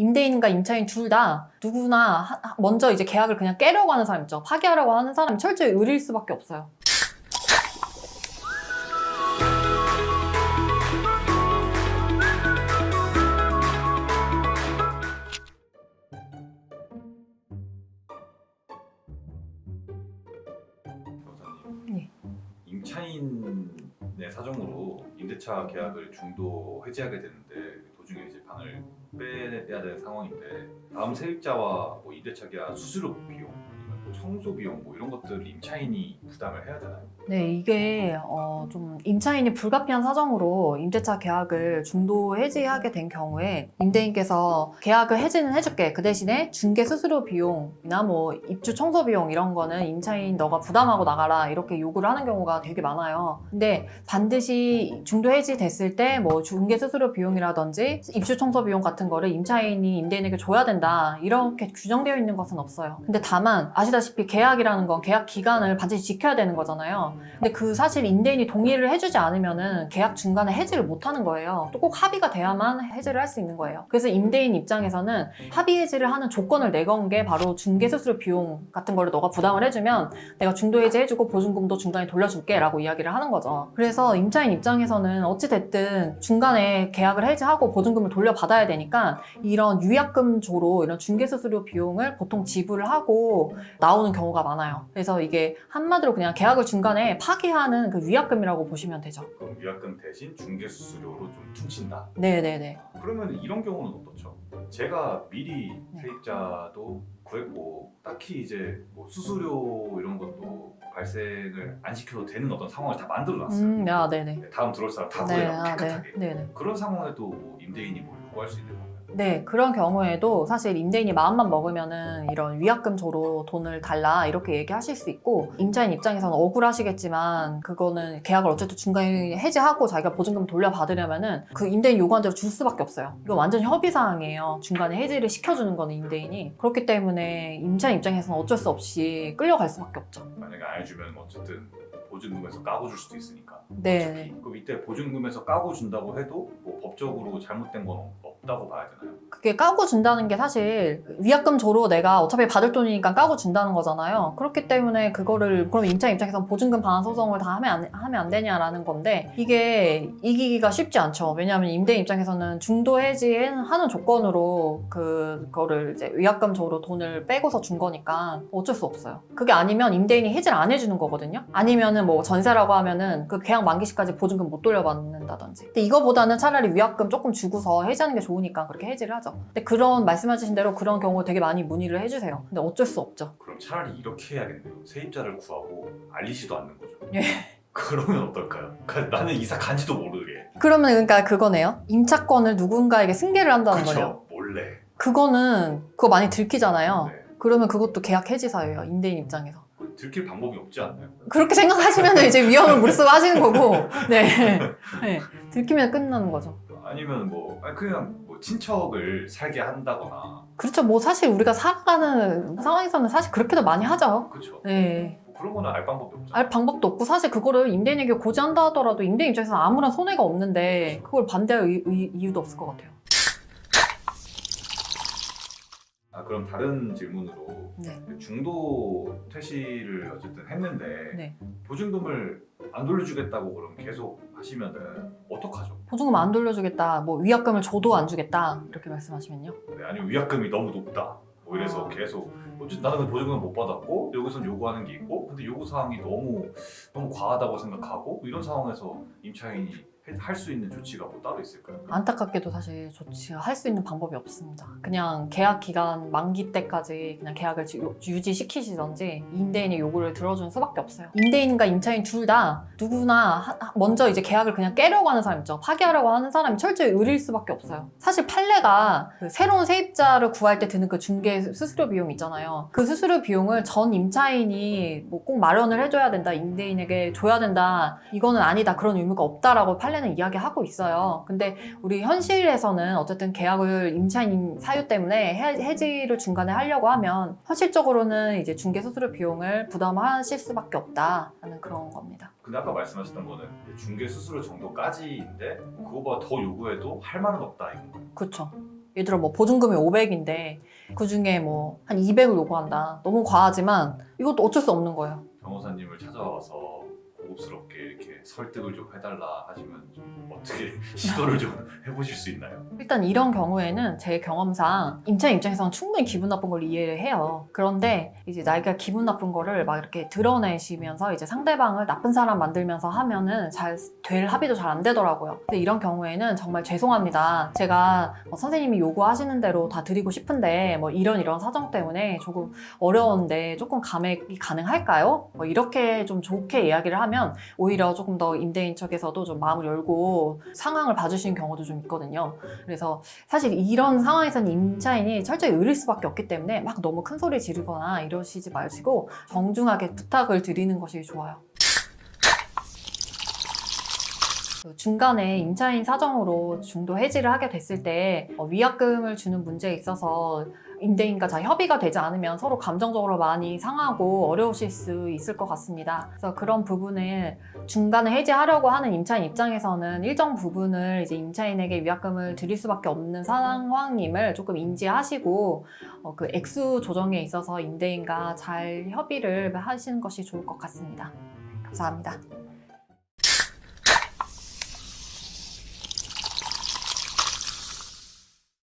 임대인과 임차인 둘 다 누구나 먼저 이제 계약을 그냥 깨려고 하는 사람 있죠. 파기하려고 하는 사람이 철저히 의리일 수밖에 없어요. 변호사님, 네. 임차인의 사정으로 임대차 계약을 중도 해지하게 되는데 도중에 이제 방을 빼야 되는 상황인데 다음 세입자와 뭐 임대차 계약 수수료 비용, 아니면 뭐 청소 비용 뭐 이런 것들 임차인이 부담을 해야 되나요? 네, 이게 좀 임차인이 불가피한 사정으로 임대차 계약을 중도 해지하게 된 경우에 임대인께서 계약을 해지는 해줄게. 그 대신에 중개 수수료 비용이나 뭐 입주 청소 비용 이런 거는 임차인 너가 부담하고 나가라 이렇게 요구를 하는 경우가 되게 많아요. 근데 반드시 중도 해지됐을 때 뭐 중개 수수료 비용이라든지 입주 청소 비용 같은 거를 임차인이 임대인에게 줘야 된다 이렇게 규정되어 있는 것은 없어요. 근데 다만 아시다시피 계약이라는 건 계약 기간을 반드시 지켜야 되는 거잖아요. 근데 그 사실 임대인이 동의를 해주지 않으면은 계약 중간에 해지를 못 하는 거예요. 또 꼭 합의가 돼야만 해지를 할 수 있는 거예요. 그래서 임대인 입장에서는 합의 해지를 하는 조건을 내건 게 바로 중개 수수료 비용 같은 거를 너가 부담을 해주면 내가 중도 해지 해주고 보증금도 중간에 돌려줄게 라고 이야기를 하는 거죠. 그래서 임차인 입장에서는 어찌됐든 중간에 계약을 해지하고 보증금을 돌려받아야 되니까 이런 위약금조로 이런 중개 수수료 비용을 보통 지불을 하고 나오는 경우가 많아요. 그래서 이게 한마디로 그냥 계약을 중간에 파기하는 그 위약금이라고 보시면 되죠. 그럼 위약금 대신 중개 수수료로 좀 퉁친다. 네네네. 그러면 이런 경우는 어떻죠? 제가 미리 네. 세입자도 구했고 딱히 이제 뭐 수수료 이런 것도 발생을 안 시켜도 되는 어떤 상황을 다 만들어놨어요. 야, 네네. 네, 다음 들어올 사람 다 네, 구해요. 깨끗하게. 네네. 그런 상황에도 뭐 임대인이 뭘 요구할 수 있는 건가요? 네, 그런 경우에도 사실 임대인이 마음만 먹으면은 이런 위약금조로 돈을 달라 이렇게 얘기하실 수 있고 임차인 입장에서는 억울하시겠지만 그거는 계약을 어쨌든 중간에 해지하고 자기가 보증금 돌려받으려면은 그 임대인 요구한 대로 줄 수밖에 없어요. 이건 완전 협의사항이에요. 중간에 해지를 시켜주는 거는 임대인이. 그렇기 때문에 임차인 입장에서는 어쩔 수 없이 끌려갈 수밖에 없죠. 만약에 안 해주면 어쨌든 보증금에서 까고 줄 수도 있으니까. 네. 어차피. 그럼 이때 보증금에서 까고 준다고 해도 뭐 법적으로 잘못된 건 없다고 봐야 되나요? 그게 까고 준다는 게 사실 위약금조로 내가 어차피 받을 돈이니까 까고 준다는 거잖아요. 그렇기 때문에 그거를 그럼 임차인 입장에서는 보증금 반환 소송을 다 하면 안 되냐라는 건데 이게 이기기가 쉽지 않죠. 왜냐하면 임대인 입장에서는 중도 해지하는 조건으로 그거를 이제 위약금조로 돈을 빼고서 준 거니까 어쩔 수 없어요. 그게 아니면 임대인이 해지를 안 해주는 거거든요. 아니면은 뭐 전세라고 하면은 그 계약 만기 시까지 보증금 못 돌려받는다든지. 근데 이거보다는 차라리 위약금 조금 주고서 해지하는 게 좋으니까 그렇게 해지를 하죠. 근데 그런 말씀하신 대로 그런 경우 되게 많이 문의를 해주세요. 근데 어쩔 수 없죠. 그럼 차라리 이렇게 해야겠네요. 세입자를 구하고 알리지도 않는 거죠. 예. 그러면 어떨까요? 그러니까 나는 이사 간지도 모르게. 그러면 그러니까 그거네요. 임차권을 누군가에게 승계를 한다는 거예요. 그렇죠. 몰래. 그거는 그거 많이 들키잖아요. 네. 그러면 그것도 계약 해지 사유예요. 임대인 입장에서. 들킬 방법이 없지 않나요? 그렇게 생각하시면 이제 위험을 무릅쓰고 하시는 거고, 네. 네. 들키면 끝나는 거죠. 아니면 뭐 그냥 뭐 친척을 살게 한다거나. 그렇죠. 뭐 사실 우리가 살아가는 상황에서는 사실 그렇게도 많이 하죠. 그렇죠. 네. 뭐 그런 거는 알 방법이 없잖아요. 알 방법도 없고 사실 그거를 임대인에게 고지한다 하더라도 임대인 입장에서는 아무런 손해가 없는데 그걸 반대할 이유도 없을 것 같아요. 그럼 다른 질문으로 네. 중도 퇴실을 어쨌든 했는데 네. 보증금을 안 돌려주겠다고 그럼 계속 하시면은 어떡하죠? 보증금 안 돌려주겠다, 뭐 위약금을 줘도 안 주겠다 이렇게 말씀하시면요. 네, 아니면 위약금이 너무 높다. 뭐 이래서 아. 계속 어쨌든 나는 보증금을 못 받았고 여기선 요구하는 게 있고 근데 요구 사항이 너무 과하다고 생각하고 뭐 이런 상황에서 임차인이 할 수 있는 조치가 뭐 따로 있을까요? 안타깝게도 사실 조치할 수 있는 방법이 없습니다. 그냥 계약 기간 만기 때까지 그냥 계약을 유지시키시던지 임대인의 요구를 들어주는 수밖에 없어요. 임대인과 임차인 둘 다 누구나 먼저 이제 계약을 그냥 깨려고 하는 사람 있죠. 파기하려고 하는 사람이 철저히 의리일 수밖에 없어요. 사실 판례가 그 새로운 세입자를 구할 때 드는 그 중개 수수료 비용 있잖아요. 그 수수료 비용을 전 임차인이 뭐 꼭 마련을 해줘야 된다, 임대인에게 줘야 된다, 이거는 아니다, 그런 의무가 없다라고 판례는 이야기하고 있어요. 근데 우리 현실에서는 어쨌든 계약을 임차인 사유 때문에 해지를 중간에 하려고 하면 현실적으로는 이제 중개 수수료 비용을 부담하실 수밖에 없다라는 그런 겁니다. 근데 아까 말씀하셨던 거는 중개 수수료 정도까지인데 그거보다 더 요구해도 할 말은 없다 이건 거예요. 그렇죠. 예를 들어 뭐 보증금이 500인데 그 중에 뭐 한 200을 요구한다. 너무 과하지만 이것도 어쩔 수 없는 거예요. 변호사님을 찾아와서 고급스럽게 이렇게 설득을 좀 해달라 하시면 좀 어떻게 시도를 좀 해보실 수 있나요? 일단 이런 경우에는 제 경험상 임차인 입장에서는 충분히 기분 나쁜 걸 이해를 해요. 그런데 이제 나이가 기분 나쁜 거를 막 이렇게 드러내시면서 이제 상대방을 나쁜 사람 만들면서 하면은 잘 될 합의도 잘 안 되더라고요. 근데 이런 경우에는 정말 죄송합니다. 제가 선생님이 요구하시는 대로 다 드리고 싶은데 뭐 이런 사정 때문에 조금 어려운데 조금 감액이 가능할까요? 뭐 이렇게 좀 좋게 이야기를 하면 오히려 조금 더 임대인 측에서도 좀 마음을 열고 상황을 봐주시는 경우도 좀 있거든요. 그래서 사실 이런 상황에서는 임차인이 철저히 의릴 수밖에 없기 때문에 막 너무 큰 소리 지르거나 이러시지 마시고 정중하게 부탁을 드리는 것이 좋아요. 중간에 임차인 사정으로 중도 해지를 하게 됐을 때 위약금을 주는 문제에 있어서 임대인과 잘 협의가 되지 않으면 서로 감정적으로 많이 상하고 어려우실 수 있을 것 같습니다. 그래서 그런 부분을 중간에 해지하려고 하는 임차인 입장에서는 일정 부분을 이제 임차인에게 위약금을 드릴 수밖에 없는 상황임을 조금 인지하시고 그 액수 조정에 있어서 임대인과 잘 협의를 하시는 것이 좋을 것 같습니다. 감사합니다.